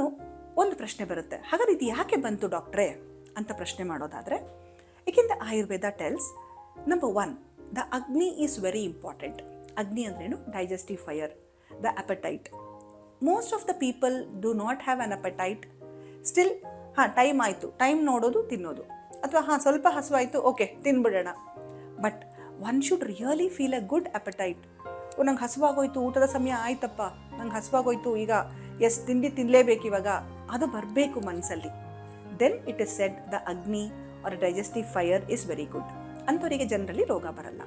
ಇನ್ನು ಒಂದು ಪ್ರಶ್ನೆ ಬರುತ್ತೆ, ಹಾಗಾದ್ರೆ ಇದು ಯಾಕೆ ಬಂತು ಡಾಕ್ಟ್ರೇ ಅಂತ ಪ್ರಶ್ನೆ ಮಾಡೋದಾದರೆ, ಏಕೆಂದರೆ Ayurveda tells number 1, the agni is very important. ಅಗ್ನಿ ಅಂದ್ರೇನು? Digestive fire, the appetite. Most of the people do not have an appetite. Still time ಆಯಿತು, ಟೈಮ್ ನೋಡೋದು ತಿನ್ನೋದು, ಅಥವಾ ಸ್ವಲ್ಪ ಹಸುವಾಯಿತು, ಓಕೆ ತಿನ್ಬಿಡೋಣ. But one should really feel a good appetite. ನಂಗೆ ಹಸುವಾಗೋಯ್ತು, ಊಟದ ಸಮಯ ಆಯ್ತಪ್ಪ, ನಂಗೆ ಹಸುವಾಗೋಯ್ತು, ಈಗ ತಿಂಡಿ ತಿನ್ನಲೇಬೇಕು ಇವಾಗ, ಅದು ಬರಬೇಕು ಮನಸ್ಸಲ್ಲಿ. Then it is said the agni or digestive fire is very good. ಅಂಥವರಿಗೆ ಜನರಲಿ ರೋಗ ಬರಲ್ಲ.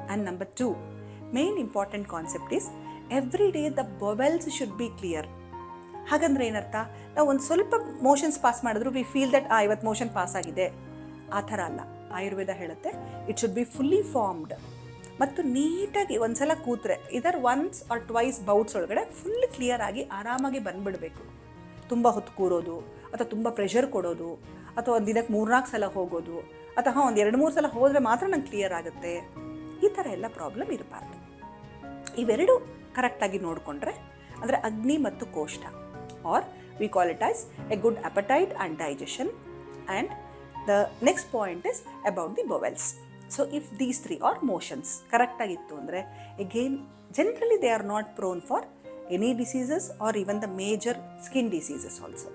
And number 2, main important concept is every day the bowels should be clear. ಹಾಗಂದ್ರೆ ಏನರ್ಥ? ನಾವು ಒಂದು ಸ್ವಲ್ಪ ಮೋಷನ್ಸ್ ಪಾಸ್ ಮಾಡಿದ್ರು ವಿ ಫೀಲ್ ದಟ್ ಇವತ್ತು ಮೋಷನ್ ಪಾಸ್ ಆಗಿದೆ, ಆ ಥರ ಅಲ್ಲ. ಆಯುರ್ವೇದ ಹೇಳುತ್ತೆ it should be fully formed. ಮತ್ತು ನೀಟಾಗಿ ಒಂದ್ಸಲ ಕೂತ್ರೆ ಇದರ್ ಒನ್ಸ್ ಆರ್ ಟ್ವೈಸ್ ಬೌಟ್ಸ್ ಒಳಗಡೆ ಫುಲ್ ಕ್ಲಿಯರ್ ಆಗಿ ಆರಾಮಾಗಿ ಬಂದುಬಿಡಬೇಕು. ತುಂಬ ಹೊತ್ತು ಕೂರೋದು, ಅಥವಾ ತುಂಬ ಪ್ರೆಷರ್ ಕೊಡೋದು, ಅಥವಾ ಒಂದು ದಿನಕ್ಕೆ 3-4 ಸಲ ಹೋಗೋದು, ಅಥವಾ ಒಂದು 2-3 ಸಲ ಹೋದರೆ ಮಾತ್ರ ನಂಗೆ ಕ್ಲಿಯರ್ ಆಗುತ್ತೆ, ಈ ಥರ ಎಲ್ಲ ಪ್ರಾಬ್ಲಮ್ ಇರಬಾರ್ದು. ಇವೆರಡು ಕರೆಕ್ಟಾಗಿ ನೋಡಿಕೊಂಡ್ರೆ ಅಂದರೆ ಅಗ್ನಿ ಮತ್ತು ಕೋಷ್ಠ, or we call it as a good appetite and digestion. And the next point is about the bowels. So if these 3 are motions ಕರೆಕ್ಟಾಗಿತ್ತು ಅಂದರೆ again generally they are not prone for any diseases or even the major skin diseases also.